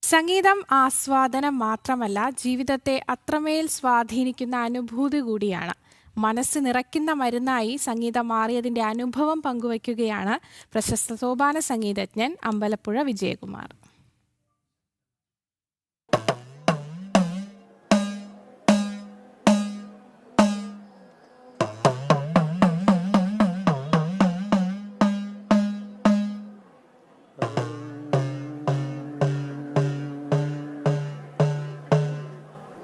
സംഗീതം ആസ്വാദനം മാത്രമല്ല, ജീവിതത്തെ അത്രമേൽ സ്വാധീനിക്കുന്ന അനുഭൂതി കൂടിയാണ്. മനസ്സ് നിറയ്ക്കുന്ന മരുന്നായി സംഗീതം മാറിയതിന്റെ അനുഭവം പങ്കുവയ്ക്കുകയാണ് പ്രശസ്ത സോപാന സംഗീതജ്ഞൻ അമ്പലപ്പുഴ വിജയകുമാർ.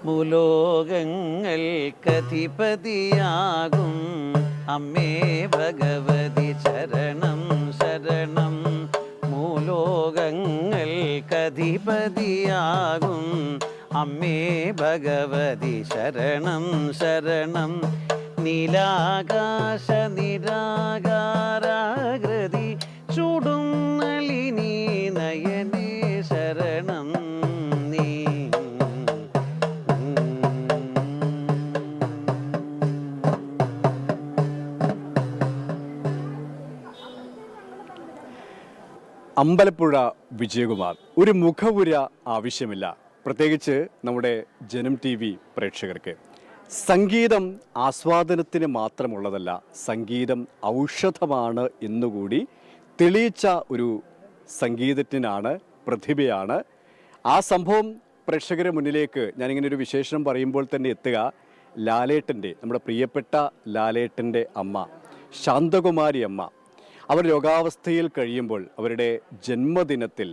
മൂലോകങ്ങൾക്കധിപതിയാകും അമ്മേ ഭഗവതി ശരണം ശരണം. മൂലോകങ്ങൾക്കധിപതിയാകും അമ്മേ ഭഗവതി ശരണം ശരണം. നീലാകാശ നിരാകാരാകൃതി ചൂടും നളിനി നയനേ ശരണം നീ. അമ്പലപ്പുഴ വിജയകുമാർ. ഒരു മുഖവുര ആവശ്യമില്ല, പ്രത്യേകിച്ച് നമ്മുടെ ജനം TV പ്രേക്ഷകർക്ക്. സംഗീതം ആസ്വാദനത്തിന് മാത്രമുള്ളതല്ല, സംഗീതം ഔഷധമാണ് എന്നുകൂടി തെളിയിച്ച ഒരു സംഗീതജ്ഞനാണ്, പ്രതിഭയാണ്. ആ സംഭവം പ്രേക്ഷകരുടെ മുന്നിലേക്ക് ഞാനിങ്ങനെ ഒരു വിശേഷണം പറയുമ്പോൾ തന്നെ എത്തുക ലാലേട്ടൻ്റെ, നമ്മുടെ പ്രിയപ്പെട്ട ലാലേട്ടൻ്റെ അമ്മ ശാന്തകുമാരി അമ്മ. അവർ രോഗാവസ്ഥയിൽ കഴിയുമ്പോൾ അവരുടെ ജന്മദിനത്തിൽ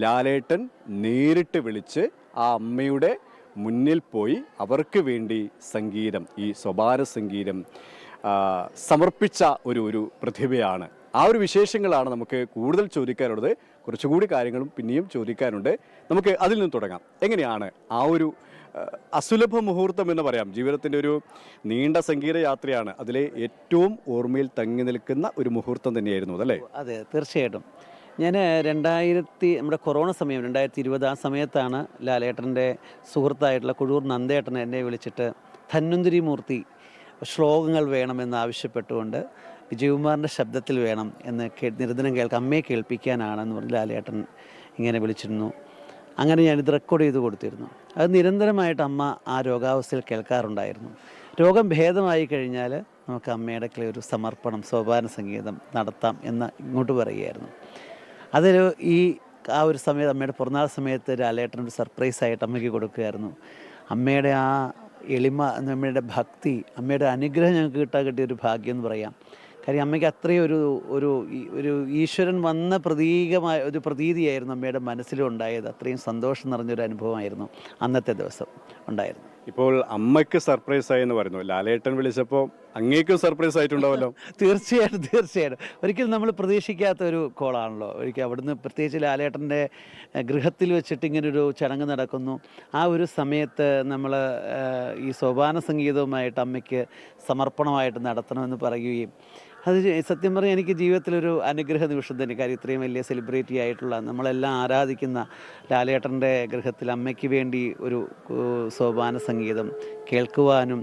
ലാലേട്ടൻ നേരിട്ട് വിളിച്ച് ആ അമ്മയുടെ മുന്നിൽ പോയി അവർക്ക് വേണ്ടി സംഗീതം, ഈ സോപാന സംഗീതം സമർപ്പിച്ച ഒരു പ്രതിഭയാണ്. ആ ഒരു വിശേഷങ്ങളാണ് നമുക്ക് കൂടുതൽ ചോദിക്കാനുള്ളത്. കുറച്ചുകൂടി കാര്യങ്ങളും പിന്നെയും ചോദിക്കാനുണ്ട്. നമുക്ക് അതിൽ നിന്ന് തുടങ്ങാം. എങ്ങനെയാണ് ആ ഒരു അസുലഭ മുഹൂർത്തം എന്ന് പറയാം, ജീവിതത്തിൻ്റെ ഒരു നീണ്ട സംഗീത യാത്രയാണ്, അതിലെ ഏറ്റവും ഓർമ്മയിൽ തങ്ങി നിൽക്കുന്ന ഒരു മുഹൂർത്തം തന്നെയായിരുന്നു അതല്ലേ? അതെ, തീർച്ചയായിട്ടും. ഞാൻ നമ്മുടെ കൊറോണ സമയം 2020 ആ സമയത്താണ് ലാലേട്ടൻ്റെ സുഹൃത്തായിട്ടുള്ള കുഴൂർ നന്ദേട്ടൻ എന്നെ വിളിച്ചിട്ട് ധന്വന്തരി മൂർത്തി ശ്ലോകങ്ങൾ വേണമെന്ന് ആവശ്യപ്പെട്ടുകൊണ്ട് വിജയകുമാറിൻ്റെ ശബ്ദത്തിൽ വേണം എന്ന് നിരന്തരം അമ്മയെ കേൾപ്പിക്കാനാണെന്ന് പറഞ്ഞ് ലാലേട്ടൻ ഇങ്ങനെ വിളിച്ചിരുന്നു. അങ്ങനെ ഞാനിത് റെക്കോർഡ് ചെയ്ത് കൊടുത്തിരുന്നു. അത് നിരന്തരമായിട്ട് അമ്മ ആ രോഗാവസ്ഥയിൽ കേൾക്കാറുണ്ടായിരുന്നു. രോഗം ഭേദമായി കഴിഞ്ഞാൽ നമുക്ക് അമ്മയുടെ ഒരു സമർപ്പണം, സോപാന സംഗീതം നടത്താം എന്ന് ഇങ്ങോട്ട് പറയുകയായിരുന്നു. അതൊരു ആ ഒരു സമയത്ത് അമ്മയുടെ പിറന്നാൾ സമയത്ത് ലാലേട്ടനൊരു സർപ്രൈസായിട്ട് അമ്മയ്ക്ക് കൊടുക്കുകയായിരുന്നു. അമ്മയുടെ ആ എളിമ, അമ്മയുടെ ഭക്തി, അമ്മയുടെ അനുഗ്രഹം ഞങ്ങൾക്ക് കിട്ടിയൊരു ഭാഗ്യം എന്ന് പറയാം. കാര്യം അമ്മയ്ക്ക് അത്രയും ഒരു ഈശ്വരൻ വന്ന പ്രതീകമായ ഒരു പ്രതീതിയായിരുന്നു അമ്മയുടെ മനസ്സിലും ഉണ്ടായത്. അത്രയും സന്തോഷം നിറഞ്ഞൊരു അനുഭവമായിരുന്നു അന്നത്തെ ദിവസം ഉണ്ടായിരുന്നു. ഇപ്പോൾ അമ്മയ്ക്ക് സർപ്രൈസായി എന്ന് പറയുന്നു, ലാലേട്ടൻ വിളിച്ചപ്പോൾ അങ്ങേക്കും സർപ്രൈസ് ആയിട്ടുണ്ടാവല്ലോ? തീർച്ചയായിട്ടും. ഒരിക്കലും നമ്മൾ പ്രതീക്ഷിക്കാത്ത ഒരു കോളാണല്ലോ. ഒരിക്കൽ അവിടുന്ന്, പ്രത്യേകിച്ച് ലാലേട്ടൻ്റെ ഗൃഹത്തിൽ വെച്ചിട്ട് ഇങ്ങനൊരു ചടങ്ങ് നടക്കുന്നു. ആ ഒരു സമയത്ത് നമ്മൾ ഈ സോപാന സംഗീതവുമായിട്ട് അമ്മയ്ക്ക് സമർപ്പണമായിട്ട് നടത്തണമെന്ന് പറയുകയും, അത് സത്യം പറഞ്ഞാൽ എനിക്ക് ജീവിതത്തിലൊരു അനുഗ്രഹ നിമിഷം തന്നെ. കാര്യം ഇത്രയും വലിയ സെലിബ്രിറ്റി ആയിട്ടുള്ള നമ്മളെല്ലാം ആരാധിക്കുന്ന ലാലേട്ടൻ്റെ ഗൃഹത്തിൽ അമ്മയ്ക്ക് വേണ്ടി ഒരു സോപാന സംഗീതം കേൾക്കുവാനും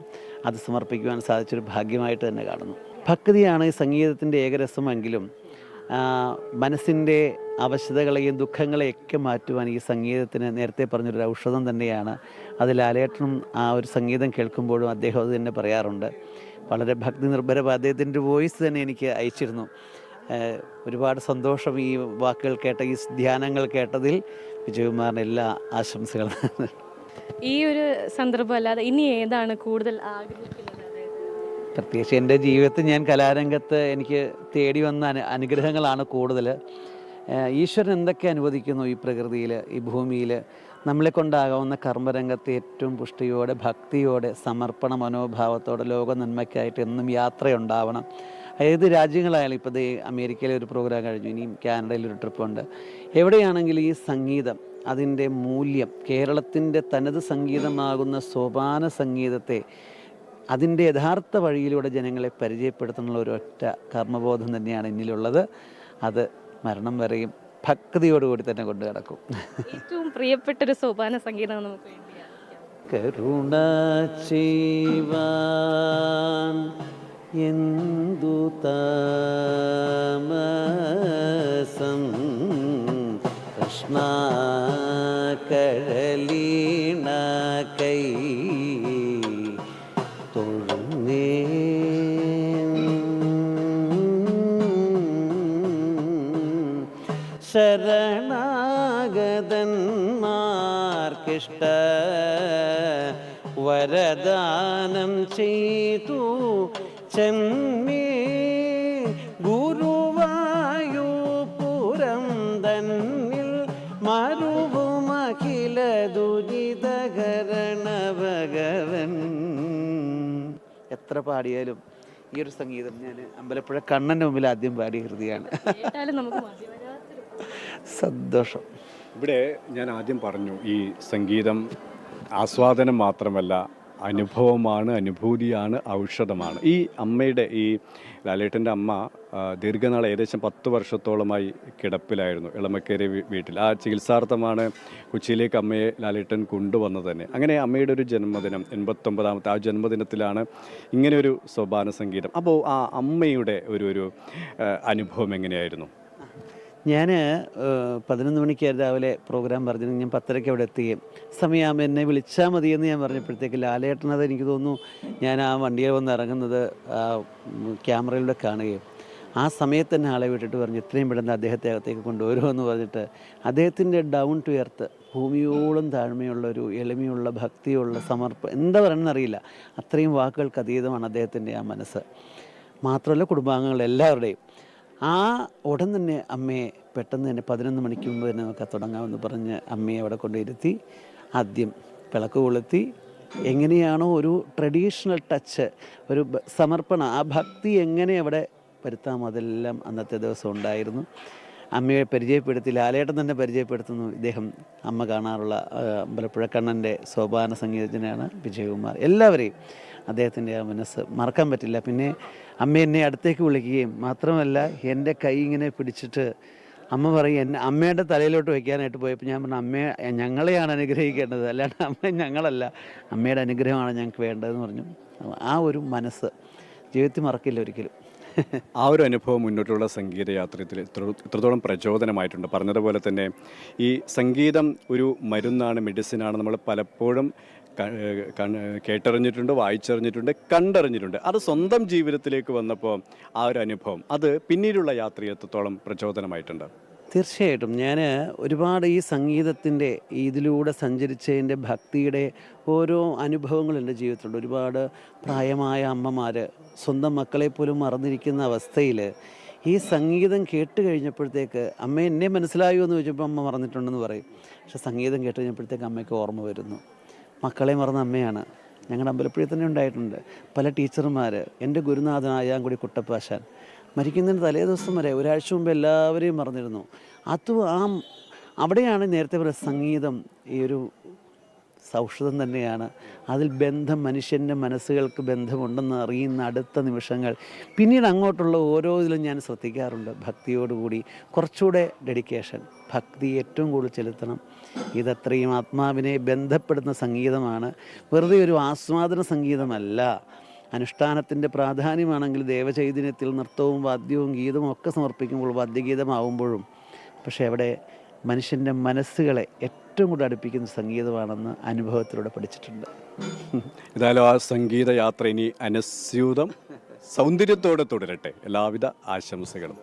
അത് സമർപ്പിക്കുവാൻ സാധിച്ചൊരു ഭാഗ്യമായിട്ട് തന്നെ കാണുന്നു. ഭക്തിയാണ് ഈ സംഗീതത്തിൻ്റെ ഏകരസമെങ്കിലും മനസ്സിൻ്റെ അവശതകളെയും ദുഃഖങ്ങളെയൊക്കെ മാറ്റുവാൻ ഈ സംഗീതത്തിന് നേരത്തെ പറഞ്ഞൊരു ഔഷധം തന്നെയാണ്. അത് ലാലേട്ടനും ആ ഒരു സംഗീതം കേൾക്കുമ്പോഴും അദ്ദേഹം അത് തന്നെ പറയാറുണ്ട്. വളരെ ഭക്തി നിർഭരമായ അദ്ദേഹത്തിൻ്റെ വോയിസ് തന്നെ എനിക്ക് അയച്ചിരുന്നു. ഒരുപാട് സന്തോഷം ഈ വാക്കുകൾ കേട്ട, ഈ ധ്യാനങ്ങൾ കേട്ടതിൽ. വിജയകുമാറിന് എല്ലാ ആശംസകളും. ഈ ഒരു സന്ദർഭം അല്ലാതെ ഇനി ഏതാണ് കൂടുതൽ ആഗ്രഹിക്കുന്നത്? പ്രത്യേകിച്ച് എൻ്റെ ജീവിതത്തിൽ ഞാൻ കലാരംഗത്ത് എനിക്ക് തേടി വന്ന അനുഗ്രഹങ്ങളാണ് കൂടുതൽ. ഈശ്വരൻ എന്തൊക്കെ അനുവദിക്കുന്നു ഈ പ്രകൃതിയിൽ, ഈ ഭൂമിയിൽ, നമ്മളെ കൊണ്ടാകാവുന്ന കർമ്മരംഗത്ത് ഏറ്റവും പുഷ്ടിയോടെ, ഭക്തിയോടെ, സമർപ്പണ മനോഭാവത്തോടെ ലോക നന്മയ്ക്കായിട്ട് എന്നും യാത്രയുണ്ടാവണം. ഏത് രാജ്യങ്ങളായാലും, ഇപ്പോൾ അമേരിക്കയിലെ ഒരു പ്രോഗ്രാം കഴിഞ്ഞു, ഇനിയും കാനഡയിലൊരു ട്രിപ്പുണ്ട്. എവിടെയാണെങ്കിലും ഈ സംഗീതം, അതിൻ്റെ മൂല്യം, കേരളത്തിൻ്റെ തനത് സംഗീതമാകുന്ന സോപാന സംഗീതത്തെ അതിൻ്റെ യഥാർത്ഥ വഴിയിലൂടെ ജനങ്ങളെ പരിചയപ്പെടുത്തുന്ന ഒരൊറ്റ കർമ്മബോധം തന്നെയാണ് എന്നിലുള്ളത്. അത് മരണം വരെയും ഭക്തിയോടുകൂടി തന്നെ കൊണ്ടു കിടക്കും. ഏറ്റവും പ്രിയപ്പെട്ടൊരു സോപാന സംഗീതം നമുക്ക് വേണ്ടിയാണ്. കരുണ ചെയ്വാൻ എന്തു താമസം കൃഷ്ണ നാരദന്മാർക്കിഷ്ട വരദാനം ചെയ്തു ചെമ്മേ ഗുരുവായൂപുരം തന്നിൽ മരുവുമഖില ദുരിതകരണ ഭഗവൻ. എത്ര പാടിയാലും ഈ ഒരു സംഗീതം ഞാൻ അമ്പലപ്പുഴ കണ്ണൻ്റെ മുമ്പിൽ ആദ്യം പാടിയ കൃതിയാണ്. കേട്ടാലും നമുക്ക് മതി വരാത്തൊരു സന്തോഷം. ഇവിടെ ഞാൻ ആദ്യം പറഞ്ഞു ഈ സംഗീതം ആസ്വാദനം മാത്രമല്ല, അനുഭവമാണ്, അനുഭൂതിയാണ്, ഔഷധമാണ്. ഈ അമ്മയുടെ, ഈ ലാലേട്ടൻ്റെ അമ്മ ദീർഘനാൾ ഏകദേശം 10 വർഷത്തോളമായി കിടപ്പിലായിരുന്നു എളമക്കര വീട്ടിൽ. ആ ചികിത്സാർത്ഥമാണ് കൊച്ചിയിലേക്ക് അമ്മയെ ലാലേട്ടൻ കൊണ്ടുവന്നത് തന്നെ. അങ്ങനെ അമ്മയുടെ ഒരു ജന്മദിനം 89ാമത്തെ ആ ജന്മദിനത്തിലാണ് ഇങ്ങനെയൊരു സോപാന സംഗീതം. അപ്പോൾ ആ അമ്മയുടെ ഒരു അനുഭവം എങ്ങനെയായിരുന്നു? ഞാൻ 11 മണിക്കായിരുന്നു രാവിലെ പ്രോഗ്രാം പറഞ്ഞിരുന്നു. ഞാൻ 10:30 അവിടെ എത്തുകയും സമയമാകുമ്പോൾ എന്നെ വിളിച്ചാൽ മതിയെന്ന് ഞാൻ പറഞ്ഞപ്പോഴത്തേക്ക് ലാലേട്ടനത് എനിക്ക് തോന്നുന്നു ഞാൻ ആ വണ്ടിയിൽ വന്ന് ഇറങ്ങുന്നത് ക്യാമറയിലൂടെ കാണുകയും ആ സമയത്ത് തന്നെ ആളെ വിട്ടിട്ട് പറഞ്ഞു എത്രയും പെട്ടെന്ന് അദ്ദേഹത്തെ അകത്തേക്ക് കൊണ്ടുവരുമെന്ന് പറഞ്ഞിട്ട് അദ്ദേഹത്തിൻ്റെ ഡൗൺ ടു എർത്ത്, ഭൂമിയോളം താഴ്മയുള്ളൊരു എളിമയുള്ള ഭക്തിയുള്ള എന്താ പറയുന്നറിയില്ല, അത്രയും വാക്കുകൾക്ക് അതീതമാണ് അദ്ദേഹത്തിൻ്റെ ആ മനസ്സ്. മാത്രമല്ല കുടുംബാംഗങ്ങൾ എല്ലാവരുടെയും. ആ ഉടൻ തന്നെ അമ്മയെ പെട്ടെന്ന് തന്നെ 11 മണിക്ക് മുമ്പ് തന്നെ നമുക്ക് തുടങ്ങാമെന്ന് പറഞ്ഞ് അമ്മയെ അവിടെ കൊണ്ടിരുത്തി ആദ്യം വിളക്ക് കൊളുത്തി എങ്ങനെയാണോ ഒരു ട്രഡീഷണൽ ടച്ച്, ഒരു സമർപ്പണം, ആ ഭക്തി എങ്ങനെ അവിടെ വരുത്താമോ അതെല്ലാം അന്നത്തെ ദിവസം ഉണ്ടായിരുന്നു. അമ്മയെ പരിചയപ്പെടുത്തി, ലാലേട്ടൻ തന്നെ പരിചയപ്പെടുത്തുന്നു. ഇദ്ദേഹം അമ്മ കാണാറുള്ള അമ്പലപ്പുഴ കണ്ണൻ്റെ സോപാന സംഗീതജ്ഞനാണ് വിജയകുമാർ. എല്ലാവരെയും അദ്ദേഹത്തിൻ്റെ ആ മനസ്സ് മറക്കാൻ പറ്റില്ല. പിന്നെ അമ്മ എന്നെ അടുത്തേക്ക് വിളിക്കുകയും മാത്രമല്ല എൻ്റെ കൈ ഇങ്ങനെ പിടിച്ചിട്ട് അമ്മ പറയും അമ്മയുടെ തലയിലോട്ട് വയ്ക്കാനായിട്ട് പോയപ്പോൾ ഞാൻ പറഞ്ഞു അമ്മയെ ഞങ്ങളെയാണ് അനുഗ്രഹിക്കേണ്ടത്, അല്ലാണ്ട് അമ്മ ഞങ്ങളല്ല, അമ്മയുടെ അനുഗ്രഹമാണ് ഞങ്ങൾക്ക് വേണ്ടതെന്ന് പറഞ്ഞു. ആ ഒരു മനസ്സ് ജീവിതത്തിൽ മറക്കില്ല ഒരിക്കലും. ആ ഒരു അനുഭവം മുന്നോട്ടുള്ള സംഗീതയാത്രത്തിൽ ഇത്രത്തോളം പ്രചോദനമായിട്ടുണ്ട്. പറഞ്ഞതുപോലെ തന്നെ ഈ സംഗീതം ഒരു മരുന്നാണ്, മെഡിസിനാണ്. നമ്മൾ പലപ്പോഴും കേട്ടറിഞ്ഞിട്ടുണ്ട്, വായിച്ചറിഞ്ഞിട്ടുണ്ട്, കണ്ടറിഞ്ഞിട്ടുണ്ട്. അത് സ്വന്തം ജീവിതത്തിലേക്ക് വന്നപ്പോൾ ആ ഒരു അനുഭവം അത് പിന്നീടുള്ള യാത്രയിൽ എത്രത്തോളം പ്രചോദനമായിട്ടുണ്ട്? തീർച്ചയായിട്ടും ഞാൻ ഒരുപാട് ഈ സംഗീതത്തിൻ്റെ ഇതിലൂടെ സഞ്ചരിച്ചതിൻ്റെ ഭക്തിയുടെ ഓരോ അനുഭവങ്ങൾ എൻ്റെ ജീവിതത്തിലുണ്ട്. ഒരുപാട് പ്രായമായ അമ്മമാർ സ്വന്തം മക്കളെ പോലും മറന്നിരിക്കുന്ന അവസ്ഥയിൽ ഈ സംഗീതം കേട്ട് കഴിഞ്ഞപ്പോഴത്തേക്ക് അമ്മ എന്നെ മനസ്സിലായോ എന്ന് ചോദിച്ചപ്പോൾ അമ്മ മറന്നിട്ടുണ്ടെന്ന് പറയും. പക്ഷെ സംഗീതം കേട്ട് കഴിഞ്ഞപ്പോഴത്തേക്ക് അമ്മയ്ക്ക് ഓർമ്മ വരുന്നു. മക്കളെ മറന്ന അമ്മയാണ്. ഞങ്ങളുടെ അമ്പലപ്പുഴയിൽ തന്നെ ഉണ്ടായിട്ടുണ്ട് പല ടീച്ചർമാർ. എൻ്റെ ഗുരുനാഥനായ കൂടി കുട്ടപ്പാശാൻ മരിക്കുന്നതിന് തലേ ദിവസം വരെ ഒരാഴ്ച മുമ്പ് എല്ലാവരെയും മറന്നിരുന്നു. അവിടെയാണ് നേരത്തെ പറയുക സംഗീതം ഈ ഒരു സൗഷധം തന്നെയാണ്. അതിൽ ബന്ധം, മനുഷ്യൻ്റെ മനസ്സുകൾക്ക് ബന്ധമുണ്ടെന്ന് അറിയുന്ന അടുത്ത നിമിഷങ്ങൾ പിന്നീട് അങ്ങോട്ടുള്ള ഓരോ ഇതിലും ഞാൻ ശ്രദ്ധിക്കാറുണ്ട്. ഭക്തിയോടുകൂടി കുറച്ചുകൂടെ ഡെഡിക്കേഷൻ, ഭക്തി ഏറ്റവും കൂടുതൽ ചെലുത്തണം. ഇതത്രയും ആത്മാവിനെ ബന്ധപ്പെടുന്ന സംഗീതമാണ്, വെറുതെ ഒരു ആസ്വാദന സംഗീതമല്ല. അനുഷ്ഠാനത്തിൻ്റെ പ്രാധാന്യമാണെങ്കിൽ ദേവചൈതന്യത്തിൽ നൃത്തവും വാദ്യവും ഗീതവും ഒക്കെ സമർപ്പിക്കുമ്പോൾ വാദ്യഗീതമാവുമ്പോഴും പക്ഷേ അവിടെ മനുഷ്യൻ്റെ മനസ്സുകളെ ഏറ്റവും കൂടുതൽ അടുപ്പിക്കുന്ന സംഗീതമാണെന്ന് അനുഭവത്തിലൂടെ പഠിച്ചിട്ടുണ്ട്. ഏതായാലും ആ സംഗീത യാത്ര ഇനി അനസ്യൂതം സൗന്ദര്യത്തോടെ തുടരട്ടെ. എല്ലാവിധ ആശംസകളും.